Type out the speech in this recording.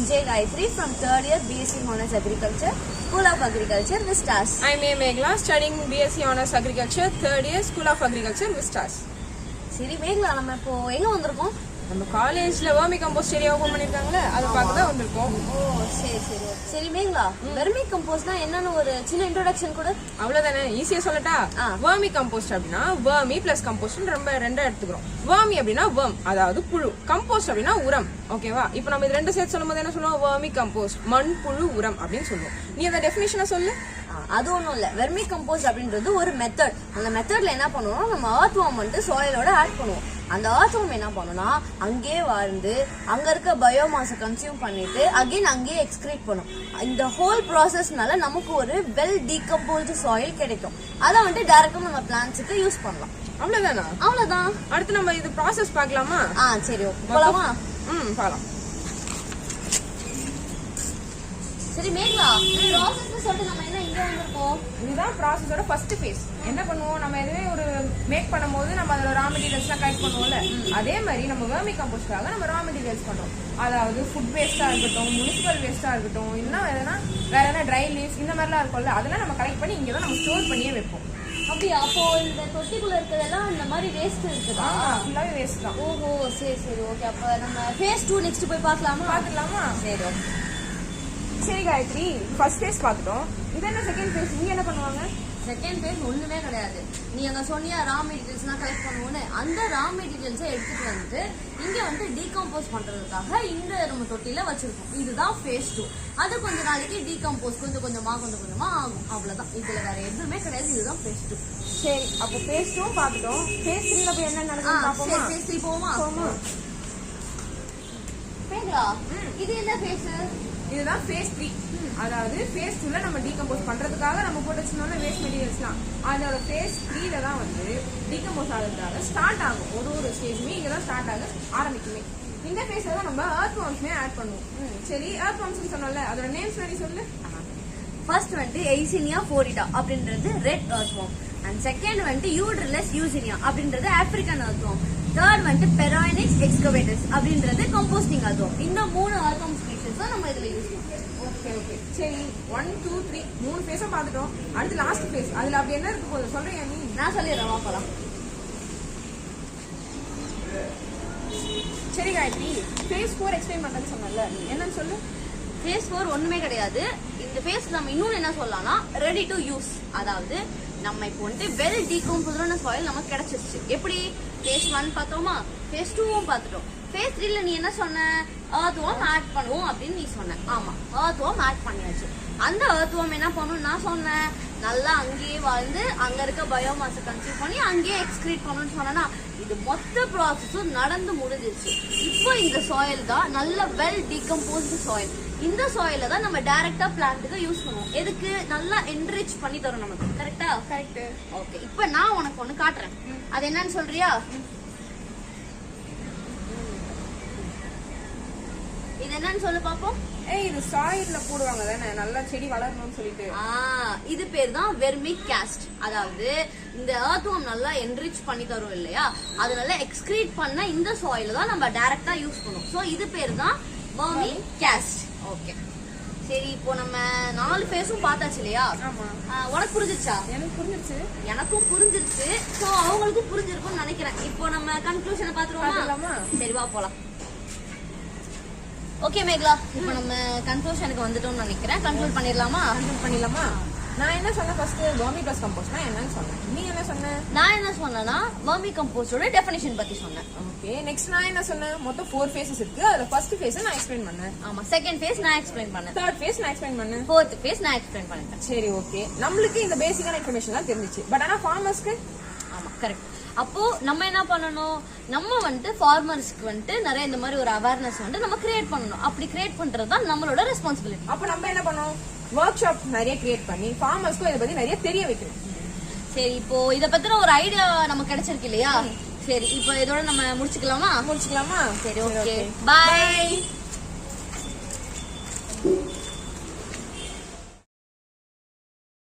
J. Gayatri from 3rd year BSc Honours Agriculture, School of Agriculture, Vistas. I'm A. Meghla, studying BSc Honours Agriculture, 3rd year, School of Agriculture, Vistas. சரி மேகலா, நம்ம இப்போ எங்க வந்திருக்கோம்? நம்ம காலேஜ்ல vermi compost area open பண்ணிருக்காங்கல, அத பார்க்க தான் வந்திருக்கோம். ஓ சரி சரி சரி மேகலா, வெர்மி கம்போஸ்ட்னா என்னன்னு ஒரு சின்ன இன்ட்ரோடக்ஷன் கொடு. அவ்வளவுதானே, ஈஸியா சொல்லட்டா? வெர்மி கம்போஸ்ட் அப்படின்னா வெர்மி பிளஸ் கம்போஸ்ட் ரொம்ப ரெண்டா எடுத்துக்கிறோம். வெர்மி அப்படின்னா வெர்ம், அதாவது புழு. கம்போஸ்ட் அப்படின்னா உரம். ஓகேவா? இப்போ நம்ம இது ரெண்டு சேர்த்து சொல்லும்போது என்ன சொல்லுவோம்? வெர்மி கம்போஸ்ட், மண் புழு உரம் அப்படின்னு சொல்லுவோம். நீ அந்த டெஃபினிஷனை சொல்லு. அது ஒண்ணும் இல்ல, வெர்மி கம்போஸ்ட் அப்படின்றது ஒரு மெத்தட். அந்த மெத்தட்ல என்ன பண்ணுவோம், நம்ம earth worm வந்து சாயிலோட ஆட் பண்ணுவோம். அந்த earth worm என்ன பண்ணும்னா அங்கே வாழ்ந்து அங்க இருக்க பயோமாஸை கன்சியூம் பண்ணிட்டு அகைன் அங்கேயே எக்ஸ்கிரீட் பண்ணும். இந்த ஹோல் ப்ராசஸ்னால நமக்கு ஒரு வெல் டீகம்போஸ்டு சாயில் கிடைக்கும். அதை வந்து டைரக்டா நம்ம பிளான்ட்ஸுக்கு யூஸ் பண்ணலாம். அவ்வளவுதானா? அவ்வளவுதான். அடுத்து நம்ம இது ப்ராசஸ் பார்க்கலாமா? சரி போலாமா? பார்க்கலாம். சரி மேகலா, ப்ராசஸ் சொல்லிட்டு நம்ம என்ன இங்க வந்திருக்கோம்? இதுதான் ப்ராசஸோட ஃபர்ஸ்ட் ஃபேஸ். என்ன பண்ணுவோம், நம்ம எதுவே ஒரு மேக் பண்ணும்போது நம்ம அதோட ரா மெட்டீரியல்ஸ்லாம் கலெக்ட் பண்ணுவோம்ல, அதே மாதிரி நம்ம வெர்மி கம்போஸ்ட்காக நம்ம ரா மெட்டீரியல்ஸ் பண்றோம். அதாவது ஃபுட் வேஸ்டா இருக்கட்டும், முனிசிபல் வேஸ்டா இருக்கட்டும், இல்லைன்னா வேற என்ன ட்ரை லீவ்ஸ் இந்த மாதிரிலாம் இருக்கும்ல, அதெல்லாம் நம்ம கலெக்ட் பண்ணி இங்கே தான் நம்ம ஸ்டோர் பண்ணியே வைப்போம். அப்படியா? அப்போ இந்த தொட்டிக்குள்ள இருக்கிறதெல்லாம் இந்த மாதிரி வேஸ்ட் இருக்குதா? ஃபுல்லாவே வேஸ்ட் தான். ஓஹோ சரி சரி ஓகே. அப்ப நம்ம ஃபேஸ் 2 நெக்ஸ்ட் போய் பார்க்கலாமா? பார்த்துடலாமா? சரி ஓகே. சரி காயத்ரி, ஃபர்ஸ்ட் ஃபேஸ் பார்த்துட்டோம். இது என்ன செகண்ட் ஃபேஸ்? இங்க என்ன பண்ணுவாங்க? செகண்ட் ஃபேஸ் ஒண்ணுமே கிடையாது. நீ அங்க சொன்னியா ரா மெட்டீரியல்ஸ்லாம் கலெக்ட் பண்ணுவோன்னு, அந்த ரா மெட்டீரியல்ஸை எடுத்துட்டு வந்துட்டு இங்க வந்து டீகம்போஸ் பண்றதுக்காக இந்த நம்ம தொட்டில வச்சிருக்கோம். இதுதான் ஃபேஸ் 2. அது கொஞ்ச நாளைக்கு டீகம்போஸ் கொஞ்சம் கொஞ்சமா ஆகும். அவ்வளவுதான். இதுல வேற எதுவுமே கிடையாது. இதுதான் ஃபேஸ் 2. சரி, அப்போ ஃபேஸ் 2 பார்த்துட்டோம். ஃபேஸ் 3ல போய் என்ன நடக்குதுன்னு பாப்போமா? ஃபேஸ் 3 போவோமா? மேகலா, இது என்ன ஃபேஸ்? இதுதான் ஃபேஸ் 3. அதாவது ஃபேஸ் 2ல நம்ம டீகம்போஸ் பண்றதுக்காக நம்ம போட்டு வச்சிருந்தோம்ல வேஸ்ட் மெட்டீரியல்ஸ்லாம், அதோட ஃபேஸ் 3ல தான் வந்து டீகம்போஸ் ஆகிறதுக்காக ஸ்டார்ட் ஆகும். ஒரு ஸ்டேஜ்மே இங்க தான் ஸ்டார்ட் ஆக ஆரம்பிக்குமே. இந்த ஃபேஸ்ல தான் நம்ம earth wormsமே ஆட் பண்ணுவோம். சரி, earth worms சொன்னோம்ல, அதோட நேம்ஸ் வேணி சொல்லு. ஃபர்ஸ்ட் வந்து எய்சினியா ஃபோரிடா அப்படின்றது red earth worm. And second வந்து யூட்ரிலஸ் யூசினியா அப்படின்றது ஆப்பிரிக்கன் earth worm. தேர்ட் வந்து பெராய்னிக்ஸ் எக்ஸ்கவேட்டர்ஸ் அப்படின்றது கம்போஸ்டிங் earth worm. இந்த 3 earth worm ஸ்பீஷிஸ் தான் நம்ம இதுல யூஸ் பண்ணுவோம். ஓகே. சரி, 1 2 3 3 ஃபேஸா பார்த்துட்டோம். அடுத்து லாஸ்ட் ஃபேஸ். அதுல அப்படி என்ன இருக்கு போகுது சொல்றியா நீ? நான் சொல்லிடுறேன், வா போலாம். சரி காயத்ரி, ஃபேஸ் 4 எக்ஸ்பிளைன் பண்றேன்னு சொன்னல, என்னன்னு சொல்லு. ஃபேஸ் 4 ஒண்ணுமே கிடையாது. இந்த ஃபேஸ் நம்ம இன்னொன்னு என்ன சொல்லலாம்னா ரெடி டு யூஸ். அதாவது நம்ம இப்போ வந்து வெல் டீகம்போஸ்டான சாயில் நமக்கு கிடைச்சிருச்சு. எப்படி? ஃபேஸ் 1 பார்த்தோமா, ஃபேஸ் 2வும் பார்த்துட்டோம். ஃபேஸ் 3ல நீ என்ன சொன்ன? earth worm ஆட் பண்ணுவோம் அப்படின்னு நீ சொன்ன. ஆமா, earth worm ஆட் பண்ணியாச்சு. அந்த earth worm என்ன பண்ணும் நான் சொன்னேன், நல்லா அங்கேயே வாழ்ந்து அங்க இருக்க பயோமாஸை கன்சியூம் பண்ணி அங்கேயே எக்ஸ்கிரீட் பண்ணணும்னு சொன்னா, இது மொத்த ப்ராசஸும் நடந்து முடிஞ்சிருச்சு. இப்போ இந்த சாயில் தான் நல்ல வெல் டீகம்போஸ்டு சாயில். இந்த சாயில தான் நம்ம டைரக்டா பிளான்ட்டுக்கு யூஸ் பண்ணுவோம். எதுக்கு? நல்லா என்ரிச் பண்ணி தரும் நமக்கு. கரெக்டா? கரெக்ட். ஓகே, இப்போ நான் உனக்கு ஒண்ணு காட்டுறேன். அது என்னன்னு சொல்றியா? இது என்னன்னு சொல்லு பாப்போம். இது சாயில்ல போடுவாங்க தானே, நல்லா செடி வளரணும்னு சொல்லிட்டு. இது பேர் தான் வெர்மி காஸ்ட். அதாவது இந்த earth worm நல்லா என்ரிச் பண்ணி தரும் இல்லையா, அதனால எக்ஸ்கிரீட் பண்ண இந்த சாயில தான் நம்ம டைரக்டா யூஸ் பண்ணுவோம். சோ இது பேர் தான் வெர்மி காஸ்ட். ஓகே சரி, இப்போ நம்ம 4 ஃபேஸும் பார்த்தாச்சு இல்லையா? உனக்கு புரிஞ்சிருச்சா? எனக்கு புரிஞ்சிருச்சு. எனக்கும் புரிஞ்சிருச்சு. சோ அவங்களுக்கும் புரிஞ்சிருக்கும்னு நினைக்கிறேன். இப்போ நம்ம கன்க்ளூஷனை பாத்துருவோமா? சரி வா போலாம். ஓகே மேகலா, இப்போ நம்ம கன்க்ளூஷனுக்கு வந்துட்டோம்னு நினைக்கிறேன். கன்க்ளூட் பண்ணிடலாமா? நான் என்ன சொன்னேன் ஃபர்ஸ்ட்? வெர்மி பிளஸ் கம்போஸ்ட்னா என்னன்னு சொன்னேன். நீ என்ன சொன்ன? நான் என்ன சொன்னேன்னா வெர்மி கம்போஸ்டோட டெஃபினிஷன் பத்தி சொன்னேன். ஓகே, நெக்ஸ்ட் நான் என்ன சொன்னேன்? மொத்தம் 4 ஃபேஸஸ் இருக்கு. அதுல ஃபர்ஸ்ட் ஃபேஸ் நான் எக்ஸ்பிளைன் பண்ணேன். ஆமா, செகண்ட் ஃபேஸ் நான் எக்ஸ்பிளைன் பண்ணேன். தேர்ட் ஃபேஸ் நான் எக்ஸ்பிளைன் பண்ணேன். ஃபோர்த் ஃபேஸ் நான் எக்ஸ்பிளைன் பண்ணிட்டேன். சரி ஓகே, நம்மளுக்கு இந்த பேசிக்கான இன்ஃபர்மேஷன் தான் தெரிஞ்சிச்சு. பட் ஆனா ஃபார்மர்ஸ்க்கு? ஆமா கரெக்ட். அப்போ நம்ம என்ன பண்ணணும், நம்ம வந்துட்டு ஃபார்மர்ஸ்க்கு வந்துட்டு நிறைய இந்த மாதிரி ஒரு அவேர்னஸ் வந்துட்டு நம்ம கிரியேட் பண்ணணும். அப்படி கிரியேட் பண்றது தான் நம்மளோட ரெஸ்பான்சிபிலிட்டி. அப்போ நம்ம என்ன பண்ணணும்? ஒர்க் ஷாப் நிறைய கிரியேட் பண்ணி ஃபார்மர்ஸ்க்கும் இதை பத்தி நிறைய தெரிய வைக்கணும். சரி, இப்போ இத பத்தின ஒரு ஐடியா நமக்கு கிடைச்சிருக்கு இல்லையா? சரி, இப்போ இதோட நம்ம முடிச்சுக்கலாமா? சரி ஓகே, பை.